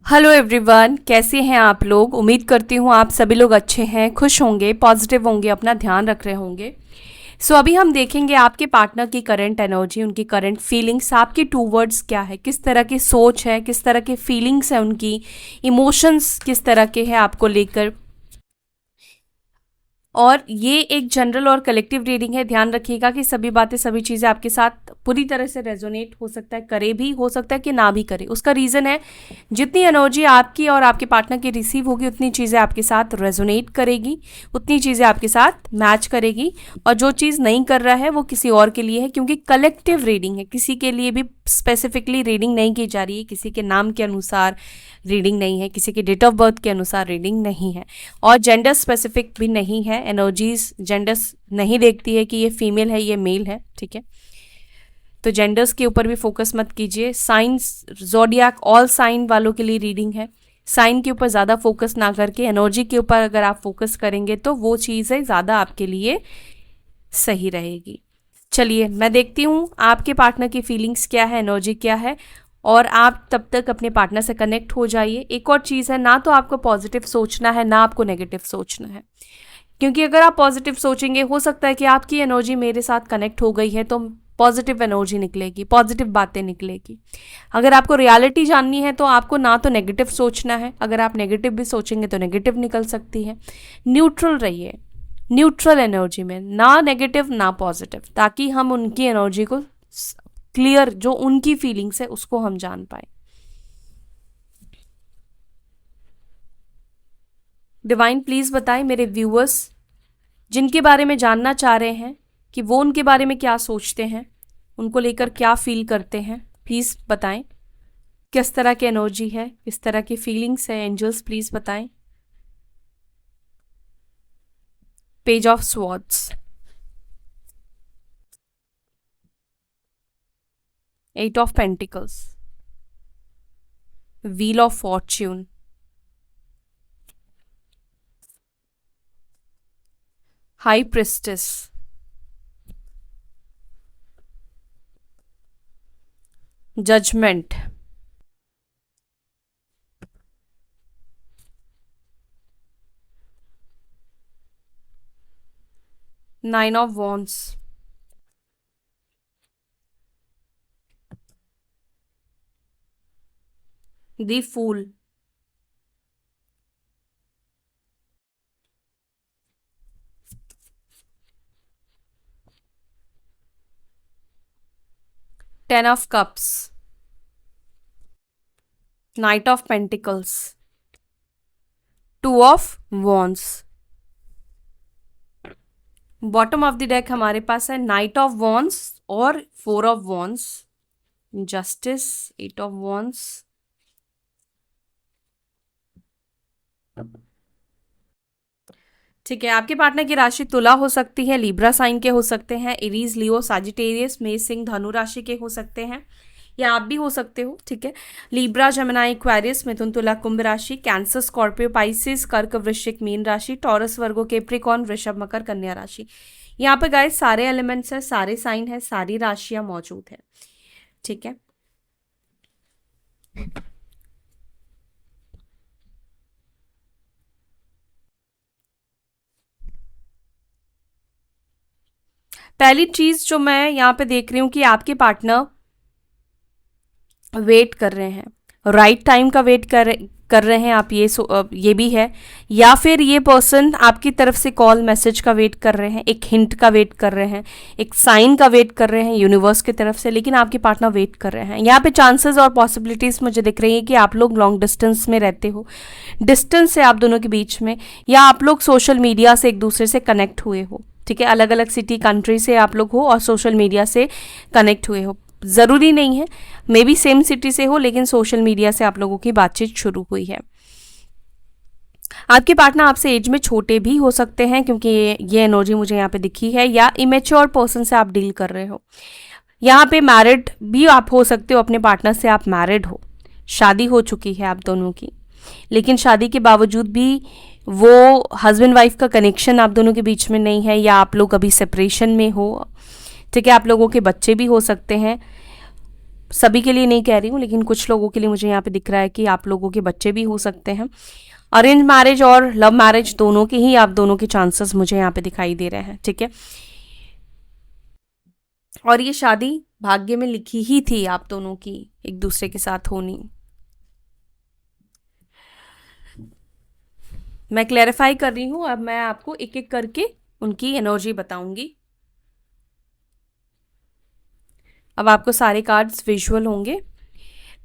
Hello everyone, कैसे हैं आप लोग। उम्मीद करती हूँ आप सभी लोग अच्छे हैं, खुश होंगे, पॉजिटिव होंगे, अपना ध्यान रख रहे होंगे। अभी हम देखेंगे आपके पार्टनर की करंट एनर्जी, उनकी करंट फीलिंग्स, आपकी टूवर्ड्स क्या है, किस तरह की सोच है, किस तरह की फीलिंग्स है, उनकी इमोशंस किस तरह के हैं आपको लेकर। और ये एक जनरल और कलेक्टिव रीडिंग है। ध्यान रखिएगा कि सभी बातें, सभी चीज़ें आपके साथ पूरी तरह से रेजोनेट हो सकता है, करे भी, हो सकता है कि ना भी करे। उसका रीज़न है जितनी एनर्जी आपकी और आपके पार्टनर की रिसीव होगी उतनी चीज़ें आपके साथ रेजोनेट करेगी, उतनी चीज़ें आपके साथ मैच करेगी। और जो चीज़ नहीं कर रहा है वो किसी और के लिए है, क्योंकि कलेक्टिव रीडिंग है, किसी के लिए भी स्पेसिफिकली रीडिंग नहीं की जा रही है, किसी के नाम के अनुसार रीडिंग नहीं है, किसी के डेट ऑफ बर्थ के अनुसार रीडिंग नहीं है, और जेंडर स्पेसिफिक भी नहीं है। एनर्जीज जेंडर्स नहीं देखती है कि ये फीमेल है, ये मेल है, ठीक है। तो जेंडर्स के ऊपर भी फोकस मत कीजिए। साइंस, ज़ोडिएक, ऑल साइन वालों के लिए रीडिंग है। साइन के ऊपर ज़्यादा फोकस ना करके एनर्जी के ऊपर अगर आप फोकस करेंगे तो वो चीज़ें ज़्यादा आपके लिए सही रहेगी। चलिए मैं देखती हूँ आपके पार्टनर की फीलिंग्स क्या है, एनर्जी क्या है, और आप तब तक अपने पार्टनर से कनेक्ट हो जाइए। एक और चीज़ है, ना तो आपको पॉजिटिव सोचना है, ना आपको नेगेटिव सोचना है, क्योंकि अगर आप पॉजिटिव सोचेंगे हो सकता है कि आपकी एनर्जी मेरे साथ कनेक्ट हो गई है तो पॉजिटिव एनर्जी निकलेगी, पॉजिटिव बातें निकलेगी। अगर आपको रियलिटी जाननी है तो आपको ना तो नेगेटिव सोचना है, अगर आप नेगेटिव भी सोचेंगे तो नेगेटिव निकल सकती है। न्यूट्रल रहिए, न्यूट्रल एनर्जी में, ना नेगेटिव ना पॉजिटिव, ताकि हम उनकी एनर्जी को क्लियर, जो उनकी फीलिंग्स है उसको हम जान पाए। डिवाइन प्लीज बताएं मेरे व्यूअर्स जिनके बारे में जानना चाह रहे हैं कि वो उनके बारे में क्या सोचते हैं, उनको लेकर क्या फील करते हैं, प्लीज बताएं। किस तरह की एनर्जी है, किस तरह की फीलिंग्स है, एंजल्स प्लीज बताएं। Page of swords, 8 of pentacles, wheel of fortune, high priestess, judgement, nine of wands, the fool, ten of cups, knight of pentacles, two of wands. Bottom of the deck हमारे पास है knight of wands और 4 of wands, justice, 8 of wands, ठीक है। आपके partner की राशि तुला हो सकती है, लिब्रा साइन के हो सकते हैं, एरीज, लियो, साजिटेरियस, मेष, सिंह, धनु राशि के हो सकते हैं, या आप भी हो सकते हो, ठीक है। लिब्रा, जेमिनी, एक्वेरियस, मिथुन, तुला, कुंभ राशि, कैंसर, स्कॉर्पियो, पाइसिस, कर्क, वृश्चिक, मीन राशि, टॉरस, वर्गो, कैप्रिकॉर्न, वृषभ, मकर, कन्या राशि। यहाँ पे गाइस सारे एलिमेंट्स है, सारे साइन है, सारी राशियां मौजूद है, ठीक है। पहली चीज जो मैं यहाँ पे देख रही हूँ कि आपके पार्टनर वेट कर रहे हैं, राइट टाइम का वेट कर रहे हैं आप, ये भी है, या फिर ये पर्सन आपकी तरफ से कॉल मैसेज का वेट कर रहे हैं, एक हिंट का वेट कर रहे हैं, एक साइन का वेट कर रहे हैं यूनिवर्स की तरफ से, लेकिन आपके पार्टनर वेट कर रहे हैं। यहाँ पे चांसेस और पॉसिबिलिटीज मुझे दिख रही है कि आप लोग लॉन्ग डिस्टेंस में रहते हो, डिस्टेंस है आप दोनों के बीच में, या आप लोग सोशल मीडिया से एक दूसरे से कनेक्ट हुए हो, ठीक है। अलग अलग सिटी, कंट्री से आप लोग हो और सोशल मीडिया से कनेक्ट हुए हो, ज़रूरी नहीं है, मे बी सेम सिटी से हो, लेकिन सोशल मीडिया से आप लोगों की बातचीत शुरू हुई है। आपके पार्टनर आपसे एज में छोटे भी हो सकते हैं, क्योंकि ये एनर्जी मुझे यहाँ पे दिखी है, या इमेच्योर पर्सन से आप डील कर रहे हो। यहाँ पे मैरिड भी आप हो सकते हो, अपने पार्टनर से आप मैरिड हो, शादी हो चुकी है आप दोनों की, लेकिन शादी के बावजूद भी वो हस्बैंड वाइफ का कनेक्शन आप दोनों के बीच में नहीं है, या आप लोग अभी सेपरेशन में हो, ठीक है। आप लोगों के बच्चे भी हो सकते हैं, सभी के लिए नहीं कह रही हूँ, लेकिन कुछ लोगों के लिए मुझे यहाँ पे दिख रहा है कि आप लोगों के बच्चे भी हो सकते हैं। अरेंज मैरिज और लव मैरिज दोनों के ही आप दोनों के चांसेस मुझे यहाँ पे दिखाई दे रहे हैं, ठीक है। और ये शादी भाग्य में लिखी ही थी आप दोनों की एक दूसरे के साथ होनी। मैं क्लैरिफाई कर रही हूँ, अब मैं आपको एक एक करके उनकी एनर्जी बताऊंगी। अब आपको सारे कार्ड्स विजुअल होंगे।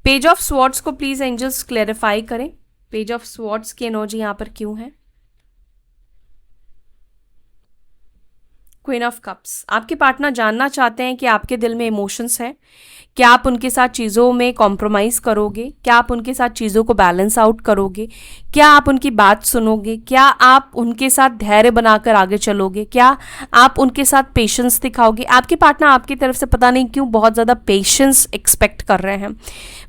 पेज ऑफ स्वॉर्ड्स को प्लीज एंजल्स क्लैरिफाई करें, पेज ऑफ स्वॉर्ड्स की एनर्जी यहाँ पर क्यों है। क्वीन ऑफ कप्स, आपके पार्टनर जानना चाहते हैं कि आपके दिल में इमोशंस हैं, क्या आप उनके साथ चीज़ों में कॉम्प्रोमाइज़ करोगे, क्या आप उनके साथ चीज़ों को बैलेंस आउट करोगे, क्या आप उनकी बात सुनोगे, क्या आप उनके साथ धैर्य बनाकर आगे चलोगे, क्या आप उनके साथ पेशेंस दिखाओगे। आपके पार्टनर आपकी तरफ से पता नहीं क्यों बहुत ज़्यादा पेशेंस एक्सपेक्ट कर रहे हैं।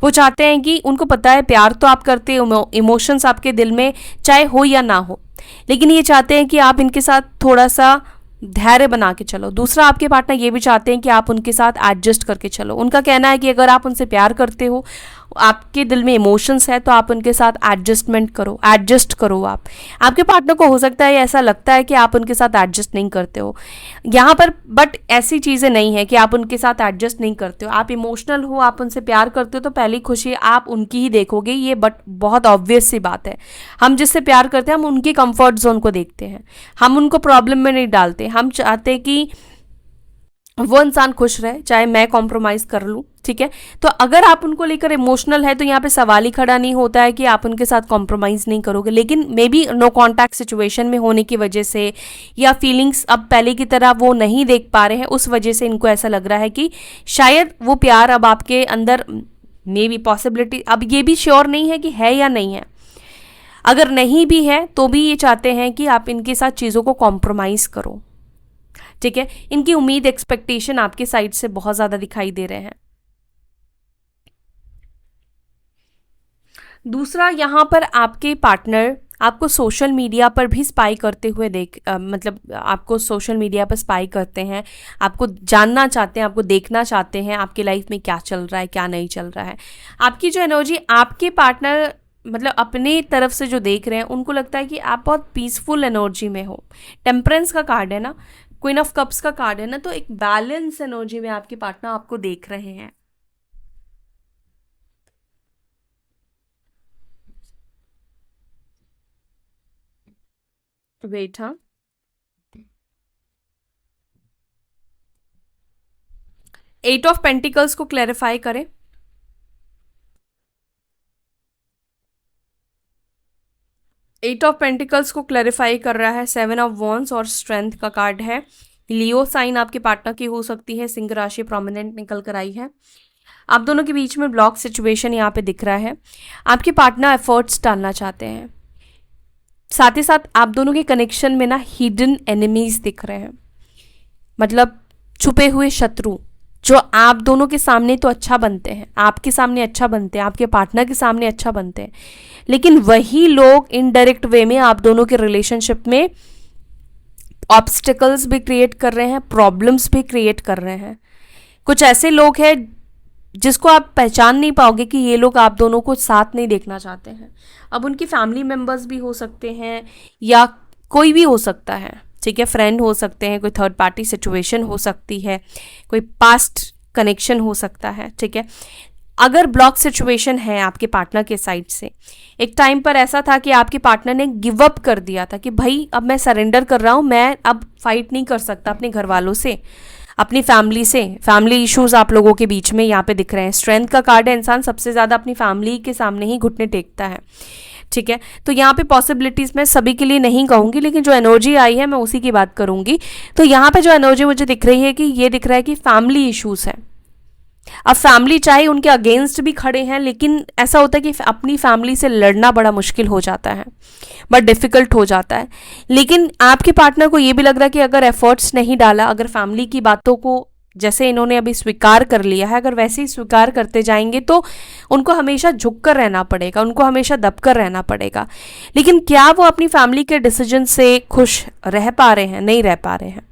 वो चाहते हैं कि उनको पता है प्यार तो आप करते हो, इमोशंस आपके दिल में चाहे हो या ना हो, लेकिन ये चाहते हैं कि आप इनके साथ थोड़ा सा धैर्य बना के चलो। दूसरा, आपके पार्टनर ये भी चाहते हैं कि आप उनके साथ एडजस्ट करके चलो। उनका कहना है कि अगर आप उनसे प्यार करते हो, आपके दिल में इमोशंस है, तो आप उनके साथ एडजस्टमेंट करो, एडजस्ट करो। आपके पार्टनर को हो सकता है ऐसा लगता है कि आप उनके साथ एडजस्ट नहीं करते हो यहाँ पर, बट ऐसी चीज़ें नहीं है कि आप उनके साथ एडजस्ट नहीं करते हो। आप इमोशनल हो, आप उनसे प्यार करते हो, तो पहली खुशी आप उनकी ही देखोगे, ये बट बहुत ऑब्वियस सी बात है। हम जिससे प्यार करते हैं हम उनकी कंफर्ट जोन को देखते हैं, हम उनको प्रॉब्लम में नहीं डालते। हम चाहते हैं कि वो इंसान खुश रहे, चाहे मैं कॉम्प्रोमाइज कर लूँ, ठीक है। तो अगर आप उनको लेकर इमोशनल है तो यहाँ पे सवाल ही खड़ा नहीं होता है कि आप उनके साथ कॉम्प्रोमाइज नहीं करोगे। लेकिन maybe no contact situation में होने की वजह से, या फीलिंग्स अब पहले की तरह वो नहीं देख पा रहे हैं, उस वजह से इनको ऐसा लग रहा है कि शायद वो प्यार अब आपके अंदर मे बी पॉसिबिलिटी, अब ये भी श्योर नहीं है कि है या नहीं है। अगर नहीं भी है तो भी ये चाहते हैं कि आप इनके साथ चीज़ों को कॉम्प्रोमाइज़ करो, ठीक है। इनकी उम्मीद, एक्सपेक्टेशन आपके साइड से बहुत ज़्यादा दिखाई दे रहे हैं। दूसरा, यहाँ पर आपके पार्टनर आपको सोशल मीडिया पर भी स्पाई करते हुए मतलब आपको सोशल मीडिया पर स्पाई करते हैं, आपको जानना चाहते हैं, आपको देखना चाहते हैं आपकी लाइफ में क्या चल रहा है, क्या नहीं चल रहा है। आपकी जो एनर्जी, आपके पार्टनर मतलब अपने तरफ से जो देख रहे हैं, उनको लगता है कि आप बहुत पीसफुल एनर्जी में हो। टेम्परेंस का कार्ड है ना, क्वीन ऑफ कप्स का कार्ड है ना, तो एक बैलेंस एनर्जी में आपके पार्टनर आपको देख रहे हैं। वेट, हाँ, 8 ऑफ पेंटिकल्स को क्लैरिफाई करें। 8 ऑफ पेंटिकल्स को क्लैरिफाई कर रहा है 7 ऑफ वॉन्ड्स और स्ट्रेंथ का कार्ड है। लियो साइन आपके पार्टनर की हो सकती है, सिंह राशि प्रोमिनेंट निकल कर आई है। आप दोनों के बीच में ब्लॉक सिचुएशन यहाँ पे दिख रहा है। आपके पार्टनर एफर्ट्स डालना चाहते हैं, साथ ही साथ आप दोनों के कनेक्शन में ना हिडन एनिमीज दिख रहे हैं, मतलब छुपे हुए शत्रु जो आप दोनों के सामने तो अच्छा बनते हैं, आपके सामने अच्छा बनते हैं, आपके पार्टनर के सामने अच्छा बनते हैं, लेकिन वही लोग इनडायरेक्ट वे में आप दोनों के रिलेशनशिप में ऑब्स्टिकल्स भी क्रिएट कर रहे हैं, प्रॉब्लम्स भी क्रिएट कर रहे हैं। कुछ ऐसे लोग हैं जिसको आप पहचान नहीं पाओगे कि ये लोग आप दोनों को साथ नहीं देखना चाहते हैं। अब उनकी फैमिली मेम्बर्स भी हो सकते हैं या कोई भी हो सकता है, ठीक है, फ्रेंड हो सकते हैं, कोई थर्ड पार्टी सिचुएशन हो सकती है, कोई पास्ट कनेक्शन हो सकता है, ठीक है। अगर ब्लॉक सिचुएशन है आपके पार्टनर के साइड से, एक टाइम पर ऐसा था कि आपके पार्टनर ने गिव अप कर दिया था कि भाई अब मैं सरेंडर कर रहा हूँ, मैं अब फाइट नहीं कर सकता अपने घर वालों से, अपनी फैमिली से। फैमिली इश्यूज आप लोगों के बीच में यहाँ पे दिख रहे हैं। स्ट्रेंथ का कार्ड है, इंसान सबसे ज़्यादा अपनी फैमिली के सामने ही घुटने टेकता है, ठीक है। तो यहाँ पे पॉसिबिलिटीज़ मैं सभी के लिए नहीं कहूँगी, लेकिन जो एनर्जी आई है मैं उसी की बात करूँगी। तो यहाँ पे जो एनर्जी मुझे दिख रही है कि ये दिख रहा है कि फैमिली इश्यूज़ है। अब फैमिली चाहे उनके अगेंस्ट भी खड़े हैं, लेकिन ऐसा होता है कि अपनी फैमिली से लड़ना बड़ा मुश्किल हो जाता है, बट डिफ़िकल्ट हो जाता है। लेकिन आपके पार्टनर को ये भी लग रहा है कि अगर एफर्ट्स नहीं डाला, अगर फैमिली की बातों को जैसे इन्होंने अभी स्वीकार कर लिया है, अगर वैसे ही स्वीकार करते जाएंगे तो उनको हमेशा झुक कर रहना पड़ेगा, उनको हमेशा दब कर रहना पड़ेगा। लेकिन क्या वो अपनी फैमिली के डिसीजन से खुश रह पा रहे हैं? नहीं रह पा रहे हैं।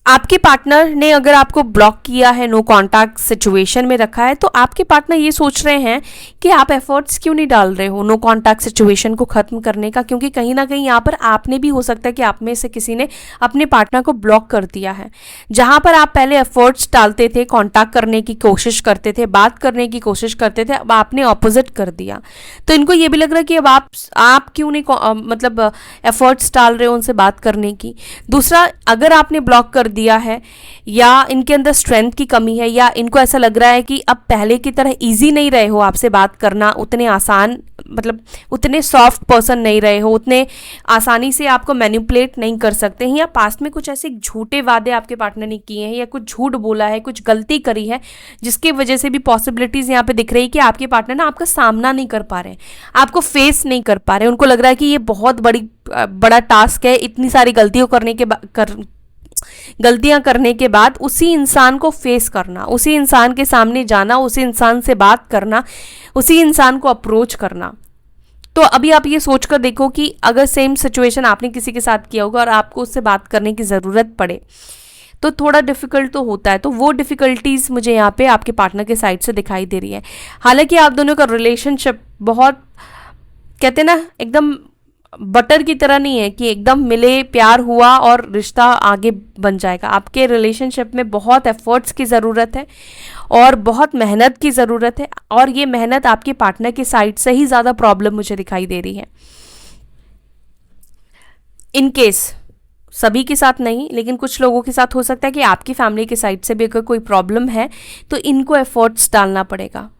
आपके पार्टनर ने अगर आपको ब्लॉक किया है, नो कांटेक्ट सिचुएशन में रखा है, तो आपके पार्टनर ये सोच रहे हैं कि आप एफर्ट्स क्यों नहीं डाल रहे हो नो कांटेक्ट सिचुएशन को ख़त्म करने का, क्योंकि कहीं ना कहीं यहाँ पर आपने भी, हो सकता है कि आप में से किसी ने अपने पार्टनर को ब्लॉक कर दिया है। जहाँ पर आप पहले एफर्ट्स डालते थे, कॉन्टैक्ट करने की कोशिश करते थे, बात करने की कोशिश करते थे, अब आपने ऑपोजिट कर दिया। तो इनको ये भी लग रहा है कि अब आप क्यों नहीं मतलब एफर्ट्स डाल रहे हो उनसे बात करने की। दूसरा, अगर आपने ब्लॉक कर दिया है या इनके अंदर स्ट्रेंथ की कमी है, या इनको ऐसा लग रहा है कि अब पहले की तरह इजी नहीं रहे हो आपसे बात करना, उतने आसान, मतलब उतने सॉफ्ट पर्सन नहीं रहे हो, उतने आसानी से आपको मैनिपुलेट नहीं कर सकते हैं, या पास्ट में कुछ ऐसे झूठे वादे आपके पार्टनर ने किए हैं, या कुछ झूठ बोला है, कुछ गलती करी है, जिसकी वजह से भी पॉसिबिलिटीज़ यहाँ पे दिख रही है कि आपके पार्टनर ना आपका सामना नहीं कर पा रहे हैं, आपको फेस नहीं कर पा रहे हैं। उनको लग रहा है कि ये बहुत बड़ा टास्क है, इतनी सारी गलतियां करने के बाद उसी इंसान को फेस करना, उसी इंसान के सामने जाना, उसी इंसान से बात करना, उसी इंसान को अप्रोच करना। तो अभी आप ये सोच कर देखो कि अगर सेम सिचुएशन आपने किसी के साथ किया होगा और आपको उससे बात करने की ज़रूरत पड़े, तो थोड़ा डिफ़िकल्ट तो होता है। तो वो डिफ़िकल्टीज़ मुझे यहाँ पे आपके पार्टनर के साइड से दिखाई दे रही है। हालांकि आप दोनों का रिलेशनशिप बहुत, कहते हैं ना, एकदम बटर की तरह नहीं है कि एकदम मिले, प्यार हुआ और रिश्ता आगे बन जाएगा। आपके रिलेशनशिप में बहुत एफर्ट्स की ज़रूरत है और बहुत मेहनत की ज़रूरत है, और ये मेहनत आपके पार्टनर की साइड से ही ज़्यादा प्रॉब्लम मुझे दिखाई दे रही है। इन केस सभी के साथ नहीं, लेकिन कुछ लोगों के साथ हो सकता है कि आपकी फैमिली के साइड से भी अगर कोई प्रॉब्लम है तो इनको एफर्ट्स डालना पड़ेगा।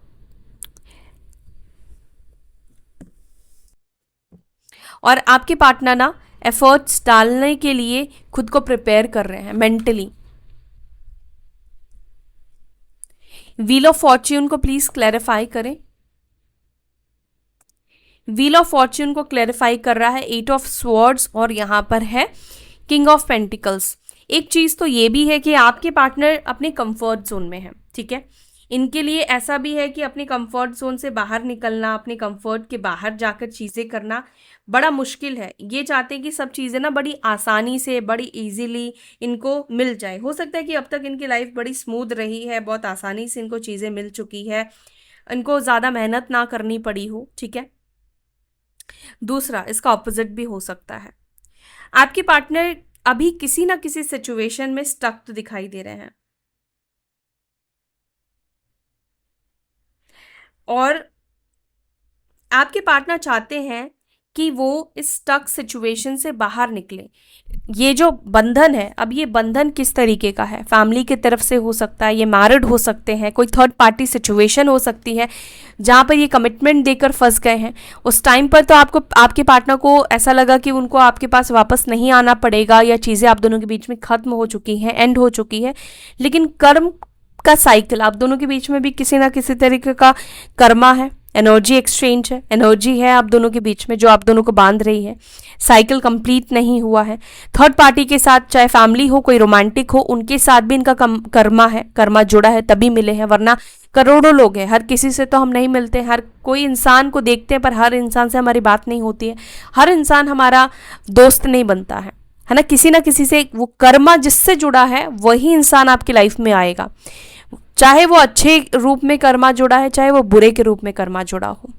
और आपके पार्टनर ना एफर्ट्स डालने के लिए खुद को प्रिपेयर कर रहे हैं मेंटली। व्हील ऑफ फॉर्च्यून को प्लीज क्लैरिफाई करें। व्हील ऑफ फॉर्च्यून को क्लैरिफाई कर रहा है 8 ऑफ स्वॉर्ड्स, और यहां पर है किंग ऑफ पेंटिकल्स। एक चीज तो ये भी है कि आपके पार्टनर अपने कंफर्ट जोन में है, ठीक है। इनके लिए ऐसा भी है कि अपने कंफर्ट जोन से बाहर निकलना, अपने कंफर्ट के बाहर जाकर चीज़ें करना बड़ा मुश्किल है। ये चाहते हैं कि सब चीज़ें ना बड़ी आसानी से, बड़ी इजीली इनको मिल जाए। हो सकता है कि अब तक इनकी लाइफ बड़ी स्मूथ रही है, बहुत आसानी से इनको चीज़ें मिल चुकी है, इनको ज़्यादा मेहनत ना करनी पड़ी हो, ठीक है। दूसरा, इसका ऑपोजिट भी हो सकता है। आपके पार्टनर अभी किसी ना किसी सिचुएशन में स्टक तो दिखाई दे रहे हैं, और आपके पार्टनर चाहते हैं कि वो इस स्टक सिचुएशन से बाहर निकले। ये जो बंधन है, अब ये बंधन किस तरीके का है, फैमिली की तरफ से हो सकता है, ये मैरिड हो सकते हैं, कोई थर्ड पार्टी सिचुएशन हो सकती है जहाँ पर ये कमिटमेंट देकर फंस गए हैं। उस टाइम पर तो आपको, आपके पार्टनर को ऐसा लगा कि उनको आपके पास वापस नहीं आना पड़ेगा, या चीज़ें आप दोनों के बीच में ख़त्म हो चुकी हैं, एंड हो चुकी है। लेकिन कर्म का साइकिल आप दोनों के बीच में भी किसी ना किसी तरीके का कर्मा है, एनर्जी एक्सचेंज है, एनर्जी है आप दोनों के बीच में जो आप दोनों को बांध रही है। साइकिल कंप्लीट नहीं हुआ है। थर्ड पार्टी के साथ, चाहे फैमिली हो, कोई रोमांटिक हो, उनके साथ भी इनका कर्मा है, कर्मा जुड़ा है तभी मिले हैं, वरना करोड़ों लोग हैं, हर किसी से तो हम नहीं मिलते, हर कोई इंसान को देखते हैं पर हर इंसान से हमारी बात नहीं होती है, हर इंसान हमारा दोस्त नहीं बनता है ना। किसी ना किसी से वो कर्मा जिससे जुड़ा है वही इंसान आपकी लाइफ में आएगा, चाहे वो अच्छे रूप में कर्मा जुड़ा है, चाहे वो बुरे के रूप में कर्मा जुड़ा हो।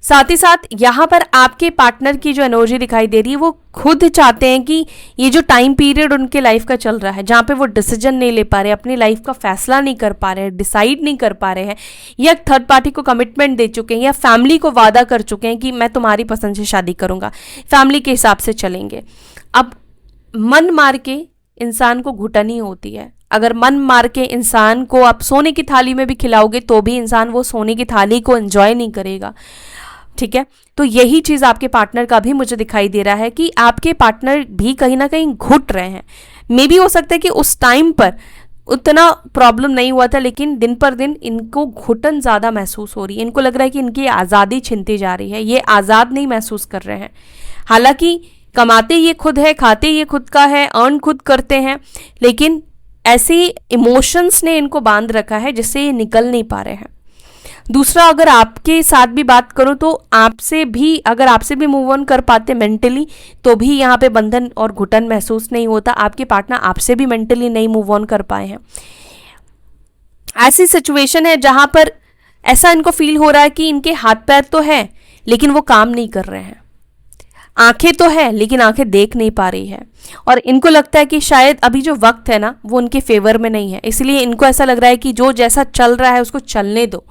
साथ ही साथ यहाँ पर आपके पार्टनर की जो एनर्जी दिखाई दे रही है, वो खुद चाहते हैं कि ये जो टाइम पीरियड उनके लाइफ का चल रहा है, जहाँ पे वो डिसीजन नहीं ले पा रहे, अपनी लाइफ का फैसला नहीं कर पा रहे हैं, डिसाइड नहीं कर पा रहे हैं, या थर्ड पार्टी को कमिटमेंट दे चुके हैं, या फैमिली को वादा कर चुके हैं कि मैं तुम्हारी पसंद से शादी करूँगा, फैमिली के हिसाब से चलेंगे। अब मन मार के इंसान को घुटनी होती है। अगर मन मार के इंसान को आप सोने की थाली में भी खिलाओगे तो भी इंसान वो सोने की थाली को एंजॉय नहीं करेगा, ठीक है। तो यही चीज़ आपके पार्टनर का भी मुझे दिखाई दे रहा है कि आपके पार्टनर भी कहीं ना कहीं घुट रहे हैं। मे भी हो सकता है कि उस टाइम पर उतना प्रॉब्लम नहीं हुआ था, लेकिन दिन पर दिन इनको घुटन ज़्यादा महसूस हो रही है। इनको लग रहा है कि इनकी आज़ादी छिनती जा रही है, ये आज़ाद नहीं महसूस कर रहे हैं। हालांकि कमाते ये खुद है, खाते ये खुद का है, अर्न खुद करते हैं, लेकिन ऐसे इमोशंस ने इनको बांध रखा है जिससे ये निकल नहीं पा रहे हैं। दूसरा, अगर आपके साथ भी बात करो तो आपसे भी, अगर आपसे भी मूव ऑन कर पाते मेंटली तो भी यहाँ पे बंधन और घुटन महसूस नहीं होता। आपके पार्टनर आपसे भी मेंटली नहीं मूव ऑन कर पाए हैं। ऐसी सिचुएशन है जहां पर ऐसा इनको फील हो रहा है कि इनके हाथ पैर तो है लेकिन वो काम नहीं कर रहे हैं, आंखें तो है लेकिन आंखें देख नहीं पा रही है, और इनको लगता है कि शायद अभी जो वक्त है ना वो उनके फेवर में नहीं है, इसलिए इनको ऐसा लग रहा है कि जो जैसा चल रहा है उसको चलने दो।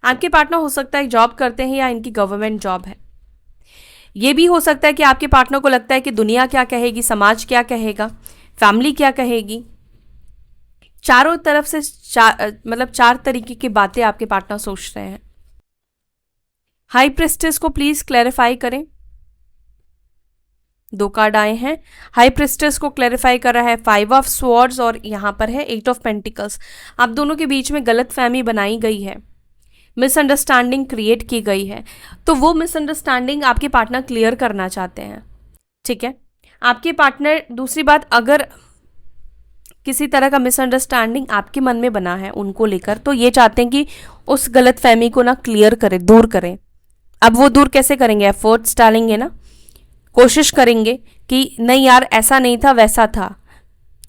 आपके पार्टनर हो सकता है जॉब करते हैं या इनकी गवर्नमेंट जॉब है। ये भी हो सकता है कि आपके पार्टनर को लगता है कि दुनिया क्या कहेगी, समाज क्या कहेगा, फैमिली क्या कहेगी। चारों तरफ से मतलब चार तरीके की बातें आपके पार्टनर सोच रहे हैं। हाई प्रेस्टेस को प्लीज क्लैरिफाई करें। 2 कार्ड आए हैं। हाई प्रेस्टेस को क्लैरिफाई कर रहा है 5 ऑफ स्वॉर्ड्स और यहाँ पर है 8 ऑफ पेंटिकल्स। आप दोनों के बीच में गलत फहमी बनाई गई है, मिसअंडरस्टैंडिंग क्रिएट की गई है, तो वो मिसअंडरस्टैंडिंग आपके पार्टनर क्लियर करना चाहते हैं। ठीक है, आपके पार्टनर, दूसरी बात, अगर किसी तरह का मिसअंडरस्टैंडिंग आपके मन में बना है उनको लेकर, तो ये चाहते हैं कि उस गलत फहमी को ना क्लियर करें, दूर करें। अब वो दूर कैसे करेंगे? एफर्ट्स डालेंगे ना, कोशिश करेंगे कि नहीं यार ऐसा नहीं था, वैसा था,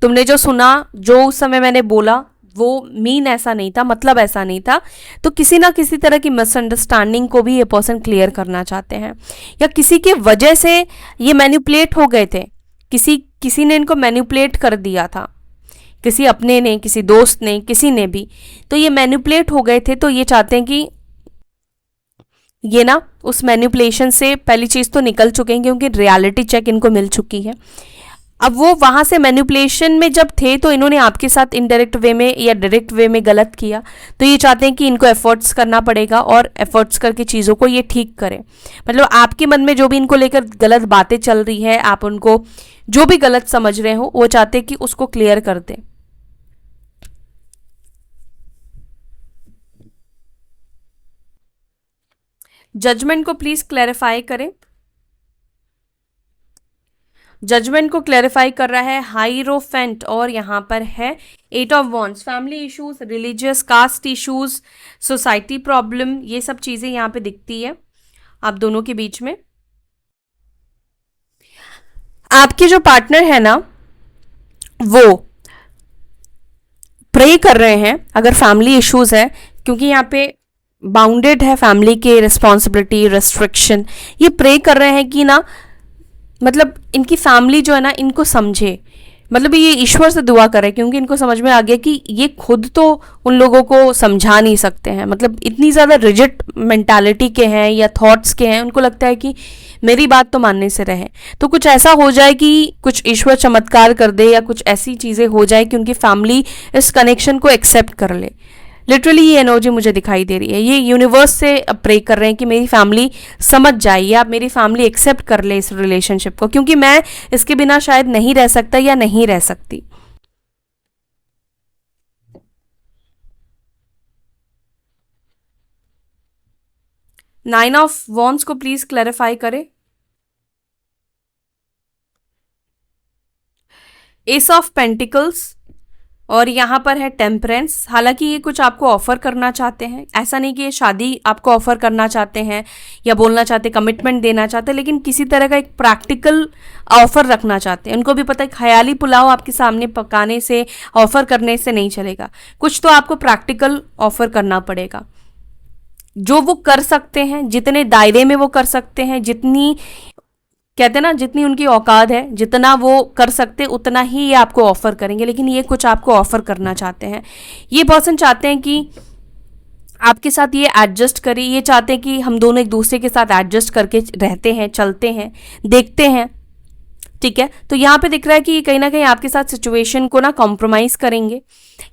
तुमने जो सुना, जो उस समय मैंने बोला वो मीन ऐसा नहीं था, मतलब ऐसा नहीं था। तो किसी ना किसी तरह की मिसअंडरस्टैंडिंग को भी ये पर्सन क्लियर करना चाहते हैं, या किसी के वजह से ये मैनिपुलेट हो गए थे, किसी ने इनको मैनिपुलेट कर दिया था, किसी अपने ने, किसी दोस्त ने, किसी ने भी, तो ये मैनिपुलेट हो गए थे। तो ये चाहते हैं कि ये ना उस मैनिपुलेशन से पहली चीज तो निकल चुके हैं क्योंकि रियलिटी चेक इनको मिल चुकी है। अब वो वहां से मैनिपुलेशन में जब थे तो इन्होंने आपके साथ इनडायरेक्ट वे में या डायरेक्ट वे में गलत किया, तो ये चाहते हैं कि इनको एफर्ट्स करना पड़ेगा और एफर्ट्स करके चीज़ों को ये ठीक करें। मतलब आपके मन में जो भी इनको लेकर गलत बातें चल रही है, आप उनको जो भी गलत समझ रहे हो, वो चाहते हैं कि उसको क्लियर कर दें। जजमेंट को प्लीज क्लैरिफाई करें। जजमेंट को क्लैरिफाई कर रहा है हाइरोफेंट और यहाँ पर है 8 of wands. Family issues, religious, caste issues, society problem, ये सब चीजें यहाँ पे दिखती है आप दोनों के बीच में। आपके जो पार्टनर है ना वो प्रे कर रहे हैं, अगर फैमिली इश्यूज है, क्योंकि यहाँ पे बाउंडेड है फैमिली के रिस्पॉन्सिबिलिटी, रेस्ट्रिक्शन, ये प्रे कर रहे हैं कि ना मतलब इनकी फैमिली जो है ना इनको समझे। मतलब ये ईश्वर से दुआ कर रहे हैं क्योंकि इनको समझ में आ गया कि ये खुद तो उन लोगों को समझा नहीं सकते हैं, मतलब इतनी ज़्यादा रिजिड मेंटालिटी के हैं या थॉट्स के हैं। उनको लगता है कि मेरी बात तो मानने से रहे, तो कुछ ऐसा हो जाए कि कुछ ईश्वर चमत्कार कर दे या कुछ ऐसी चीज़ें हो जाए कि उनकी फैमिली इस कनेक्शन को एक्सेप्ट कर ले। लिटरली ये एनर्जी मुझे दिखाई दे रही है। ये यूनिवर्स से प्रे कर रहे हैं कि मेरी फैमिली समझ जाए या मेरी फैमिली एक्सेप्ट कर ले इस रिलेशनशिप को, क्योंकि मैं इसके बिना शायद नहीं रह सकता या नहीं रह सकती। नाइन ऑफ वॉन्ड्स को प्लीज क्लैरिफाई करें। एस ऑफ पेंटिकल्स और यहाँ पर है टेम्परेंस। हालांकि ये कुछ आपको ऑफर करना चाहते हैं, ऐसा नहीं कि ये शादी आपको ऑफर करना चाहते हैं या बोलना चाहते, कमिटमेंट देना चाहते हैं, लेकिन किसी तरह का एक प्रैक्टिकल ऑफर रखना चाहते हैं। उनको भी पता है ख्याली पुलाव आपके सामने पकाने से, ऑफर करने से नहीं चलेगा, कुछ तो आपको प्रैक्टिकल ऑफर करना पड़ेगा। जो वो कर सकते हैं, जितने दायरे में वो कर सकते हैं, जितनी कहते हैं ना जितनी उनकी औकात है, जितना वो कर सकते उतना ही ये आपको ऑफर करेंगे, लेकिन ये कुछ आपको ऑफर करना चाहते हैं। ये पर्सन चाहते हैं कि आपके साथ ये एडजस्ट करें, ये चाहते हैं कि हम दोनों एक दूसरे के साथ एडजस्ट करके रहते हैं, चलते हैं, देखते हैं। ठीक है, तो यहाँ पे दिख रहा है कि ये कहीं ना कहीं आपके साथ सिचुएशन को ना कॉम्प्रोमाइज करेंगे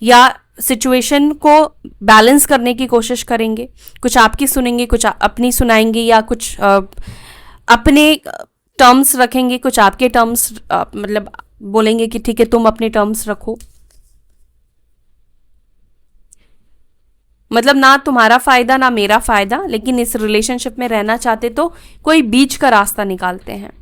या सिचुएशन को बैलेंस करने की कोशिश करेंगे। कुछ आपकी सुनेंगे, कुछ अपनी सुनाएंगे, या कुछ अपने टर्म्स रखेंगे, कुछ आपके टर्म्स, मतलब बोलेंगे कि ठीक है तुम अपने टर्म्स रखो। मतलब ना तुम्हारा फायदा ना मेरा फायदा, लेकिन इस रिलेशनशिप में रहना चाहते तो कोई बीच का रास्ता निकालते हैं।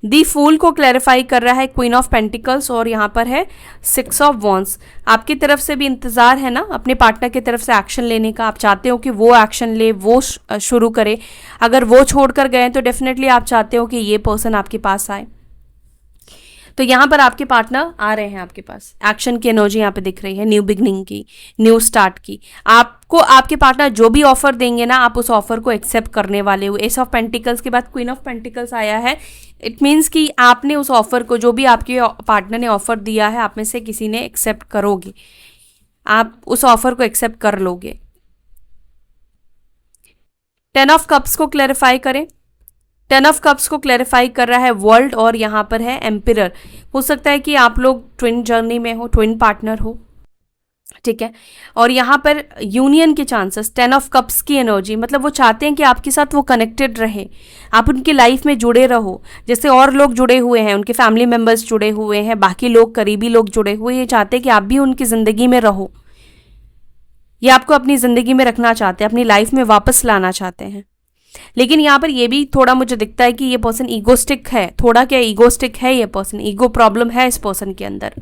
दी फूल को क्लैरिफाई कर रहा है क्वीन ऑफ पेंटिकल्स और यहाँ पर है 6 ऑफ वॉन्स। आपकी तरफ से भी इंतजार है ना अपने पार्टनर की तरफ से एक्शन लेने का, आप चाहते हो कि वो एक्शन ले, वो शुरू करे। अगर वो छोड़कर गए तो डेफिनेटली आप चाहते हो कि ये पर्सन आपके पास आए। तो यहाँ पर आपके पार्टनर आ रहे हैं आपके पास, एक्शन की एनर्जी यहाँ पे दिख रही है, न्यू बिगनिंग की, न्यू स्टार्ट की। आपको आपके पार्टनर जो भी ऑफर देंगे ना, आप उस ऑफर को एक्सेप्ट करने वाले हो। एस ऑफ पेंटिकल्स के बाद क्वीन ऑफ पेंटिकल्स आया है। इट मीन्स कि आपने उस ऑफर को, जो भी आपके पार्टनर ने ऑफर दिया है, आप में से किसी ने एक्सेप्ट करोगे, आप उस ऑफर को एक्सेप्ट कर लोगे। 10 ऑफ कप्स को क्लैरिफाई करें। 10 ऑफ कप्स को क्लैरिफाई कर रहा है वर्ल्ड और यहाँ पर है एम्पिरर। हो सकता है कि आप लोग ट्विन जर्नी में हो, ट्विन पार्टनर हो, ठीक है। और यहाँ पर यूनियन के चांसेस, 10 ऑफ कप्स की एनर्जी, मतलब वो चाहते हैं कि आपके साथ वो कनेक्टेड रहे, आप उनकी लाइफ में जुड़े रहो। जैसे और लोग जुड़े हुए हैं, उनके फैमिली मेम्बर्स जुड़े हुए हैं, बाकी लोग, करीबी लोग जुड़े हुए हैं, चाहते हैं कि आप भी उनकी ज़िंदगी में रहो। ये आपको अपनी ज़िंदगी में रखना चाहते हैं, अपनी लाइफ में वापस लाना चाहते हैं। लेकिन यहाँ पर ये भी थोड़ा मुझे दिखता है कि ये पर्सन ईगोस्टिक है। थोड़ा क्या, ईगोस्टिक है ये पर्सन, ईगो प्रॉब्लम है इस पर्सन के अंदर।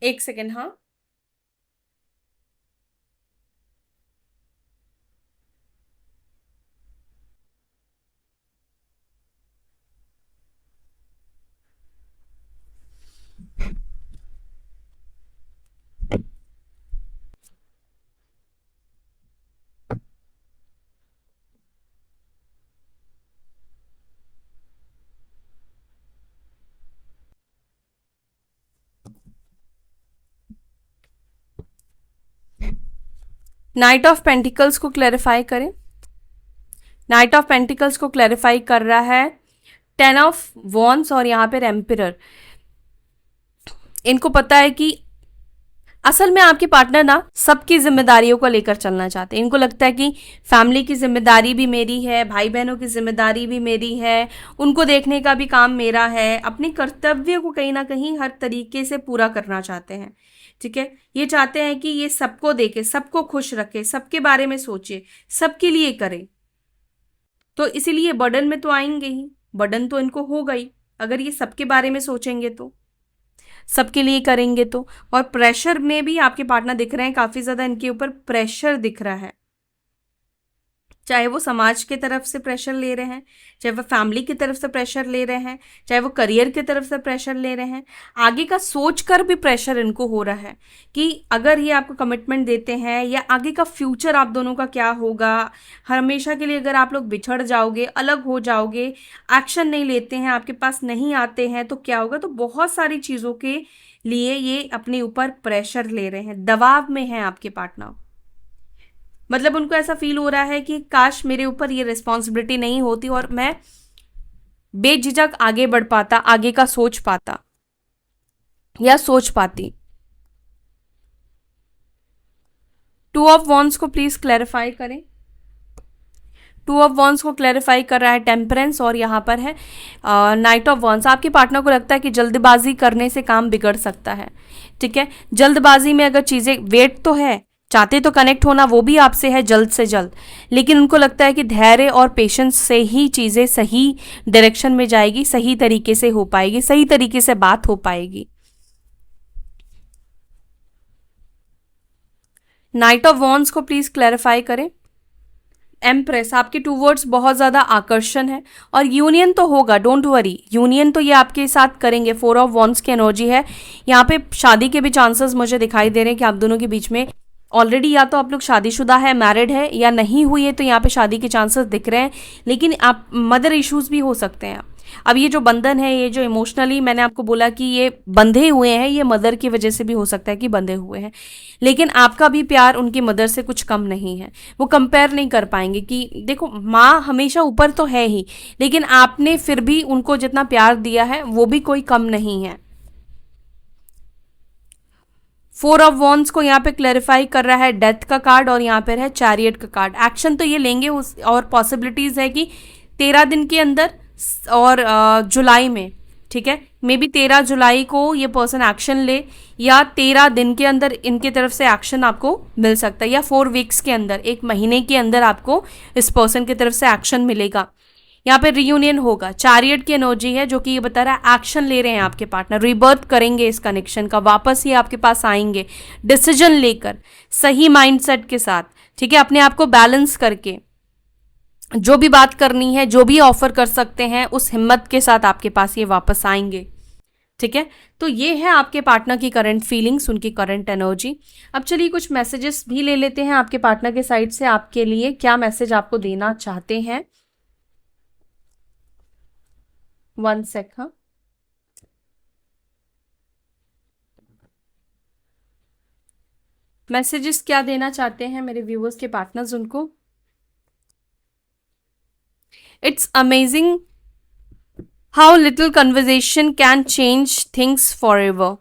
एक सेकेंड, हाँ। नाइट ऑफ पेंटिकल्स को क्लैरिफाई करें। नाइट ऑफ पेंटिकल्स को क्लैरिफाई कर रहा है 10 ऑफ वॉन्स और यहाँ पर एम्पिरर। इनको पता है कि असल में आपके पार्टनर ना सबकी जिम्मेदारियों को लेकर चलना चाहते हैं। इनको लगता है कि फैमिली की जिम्मेदारी भी मेरी है, भाई बहनों की जिम्मेदारी भी मेरी है, उनको देखने का भी काम मेरा है। अपने कर्तव्य को कहीं ना कहीं हर तरीके से पूरा करना चाहते हैं, ठीक है। ये चाहते हैं कि ये सबको देखे, सबको खुश रखे, सबके बारे में सोचे, सबके लिए करे। तो इसीलिए बर्डन में तो आएंगे ही, बर्डन तो इनको होगा ही अगर ये सबके बारे में सोचेंगे तो, सबके लिए करेंगे तो। और प्रेशर में भी आपके पार्टनर दिख रहे हैं, काफ़ी ज़्यादा इनके ऊपर प्रेशर दिख रहा है। चाहे वो समाज की तरफ से प्रेशर ले रहे हैं, चाहे वो फैमिली की तरफ से प्रेशर ले रहे हैं, चाहे वो करियर की तरफ से प्रेशर ले रहे हैं, आगे का सोच कर भी प्रेशर इनको हो रहा है कि अगर ये आपको कमिटमेंट देते हैं या आगे का फ्यूचर आप दोनों का क्या होगा। हमेशा के लिए अगर आप लोग बिछड़ जाओगे, अलग हो जाओगे, एक्शन नहीं लेते हैं, आपके पास नहीं आते हैं तो क्या होगा। तो बहुत सारी चीज़ों के लिए ये अपने ऊपर प्रेशर ले रहे हैं, दबाव में है आपके पार्टनर। मतलब उनको ऐसा फील हो रहा है कि काश मेरे ऊपर ये रिस्पॉन्सिबिलिटी नहीं होती और मैं बेझिझक आगे बढ़ पाता, आगे का सोच पाता या सोच पाती। 2 ऑफ वॉन्ड्स को प्लीज क्लैरिफाई करें। 2 ऑफ वॉन्ड्स को क्लैरिफाई कर रहा है टेम्परेंस और यहाँ पर है नाइट ऑफ वॉन्ड्स। आपके पार्टनर को लगता है कि जल्दबाजी करने से काम बिगड़ सकता है, ठीक है। जल्दबाजी में अगर चीज़ें, वेट तो है, चाहते तो कनेक्ट होना वो भी आपसे है जल्द से जल्द, लेकिन उनको लगता है कि धैर्य और पेशेंस से ही चीज़ें सही डायरेक्शन में जाएगी, सही तरीके से हो पाएगी, सही तरीके से बात हो पाएगी। नाइट ऑफ वॉन्ड्स को प्लीज क्लैरिफाई करें। एम्प्रेस, आपके टूवर्ड्स बहुत ज़्यादा आकर्षण है और यूनियन तो होगा, डोंट वरी, यूनियन तो ये आपके साथ करेंगे। 4 ऑफ वॉन्ड्स की एनर्जी है, यहाँ पे शादी के भी चांसेस मुझे दिखाई दे रहे हैं कि आप दोनों के बीच में ऑलरेडी या तो आप लोग शादीशुदा है, मैरिड है, या नहीं हुई है तो यहाँ पे शादी के चांसेस दिख रहे हैं। लेकिन आप मदर इश्यूज भी हो सकते हैं। अब ये जो बंधन है, ये जो इमोशनली मैंने आपको बोला कि ये बंधे हुए हैं, ये मदर की वजह से भी हो सकता है कि बंधे हुए हैं। लेकिन आपका भी प्यार उनकी मदर से कुछ कम नहीं है। वो कंपेयर नहीं कर पाएंगे कि देखो माँ हमेशा ऊपर तो है ही, लेकिन आपने फिर भी उनको जितना प्यार दिया है वो भी कोई कम नहीं है। 4 ऑफ वॉन्ड्स को यहाँ पे क्लैरिफाई कर रहा है डेथ का कार्ड और यहाँ पर है चैरियट का कार्ड। एक्शन तो ये लेंगे और पॉसिबिलिटीज़ है कि 13 दिन के अंदर और जुलाई में ठीक है, मे बी 13 जुलाई को ये पर्सन एक्शन ले, या 13 दिन के अंदर इनकी तरफ से एक्शन आपको मिल सकता है, या 4 वीक्स के अंदर, 1 महीने के अंदर आपको इस पर्सन की तरफ से एक्शन मिलेगा। यहाँ पे रियूनियन होगा। चैरियट की एनर्जी है जो कि ये बता रहा है एक्शन ले रहे हैं आपके पार्टनर, रिबर्थ करेंगे इस कनेक्शन का, वापस ही आपके पास आएंगे डिसीजन लेकर, सही माइंडसेट के साथ, ठीक है, अपने आप को बैलेंस करके, जो भी बात करनी है, जो भी ऑफर कर सकते हैं, उस हिम्मत के साथ आपके पास ये वापस आएंगे। ठीक है, तो ये है आपके पार्टनर की करंट फीलिंग्स, उनकी करंट एनर्जी। अब चलिए कुछ मैसेजेस भी ले लेते हैं आपके पार्टनर के साइड से, आपके लिए क्या मैसेज आपको देना चाहते हैं। 1 सेक। हाँ, मैसेजेस क्या देना चाहते हैं मेरे व्यूवर्स के पार्टनर्स उनको। It's amazing how little conversation can change things for ever.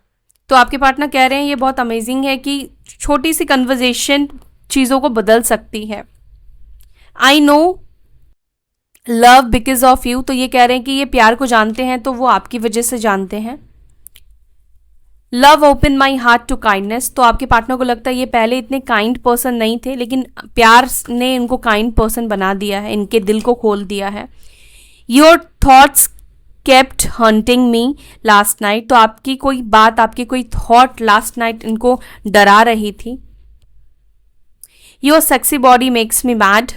तो आपके पार्टनर कह रहे हैं ये बहुत अमेजिंग है कि छोटी सी कन्वर्जेशन चीज़ों को बदल सकती है। I know love because of you. तो ये कह रहे हैं कि ये प्यार को जानते हैं तो वो आपकी वजह से जानते हैं। Love open my heart to kindness. तो आपके पार्टनर को लगता है ये पहले इतने काइंड पर्सन नहीं थे, लेकिन प्यार ने इनको काइंड पर्सन बना दिया है, इनके दिल को खोल दिया है। Your thoughts kept hunting me last night. तो आपकी कोई बात, आपकी कोई थॉट लास्ट नाइट इनको डरा रही थी। Your sexy body makes me mad.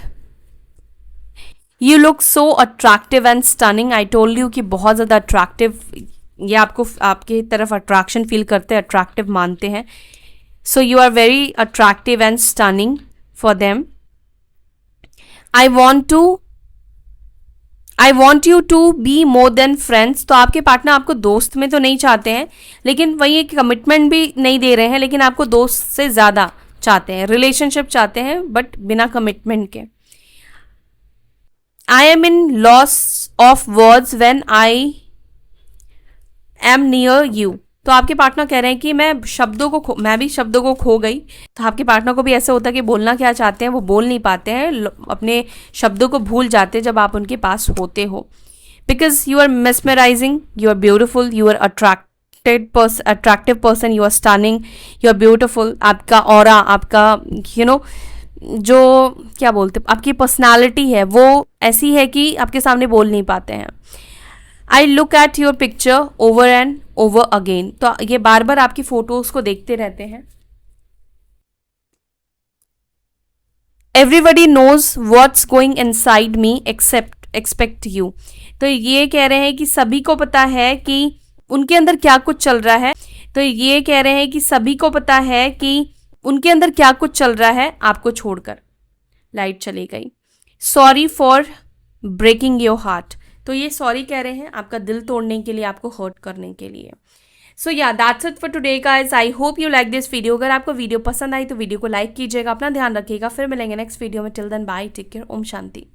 You look so attractive and stunning. I told you कि बहुत ज़्यादा अट्रैक्टिव, ये आपको आपकी तरफ अट्रैक्शन फील करते हैं, अट्रैक्टिव मानते हैं। So you are very attractive and stunning for them. I want you to be more than friends. तो आपके पार्टनर आपको दोस्त में तो नहीं चाहते हैं, लेकिन वही एक कमिटमेंट भी नहीं दे रहे हैं, लेकिन आपको दोस्त से ज़्यादा चाहते हैं, रिलेशनशिप चाहते हैं, बट बिना कमिटमेंट के। I am in loss of words when I am near you. तो आपके पार्टनर कह रहे हैं कि मैं भी शब्दों को खो गई। तो आपके पार्टनर को भी ऐसा होता है कि बोलना क्या चाहते हैं वो बोल नहीं पाते हैं, अपने शब्दों को भूल जाते हैं जब आप उनके पास होते हो। Because you are mesmerising, you are beautiful, you are attractive person, you are stunning, you are beautiful. आपका ऑरा, आपका जो क्या बोलते, आपकी पर्सनालिटी है वो ऐसी है कि आपके सामने बोल नहीं पाते हैं। I look at your picture over and over again. तो ये बार बार आपकी फोटोज को देखते रहते हैं। Everybody knows what's going inside me expect you. तो ये कह रहे हैं कि सभी को पता है कि उनके अंदर क्या कुछ चल रहा है। तो ये कह रहे हैं कि सभी को पता है कि उनके अंदर क्या कुछ चल रहा है आपको छोड़कर। लाइट चली गई। Sorry for breaking your heart. तो ये सॉरी कह रहे हैं आपका दिल तोड़ने के लिए, आपको हर्ट करने के लिए। सो या that's it for today guys. I hope you like this video. अगर आपको वीडियो पसंद आई तो वीडियो को लाइक कीजिएगा, अपना ध्यान रखिएगा। फिर मिलेंगे नेक्स्ट वीडियो में। Till then bye, take care, ओम शांति।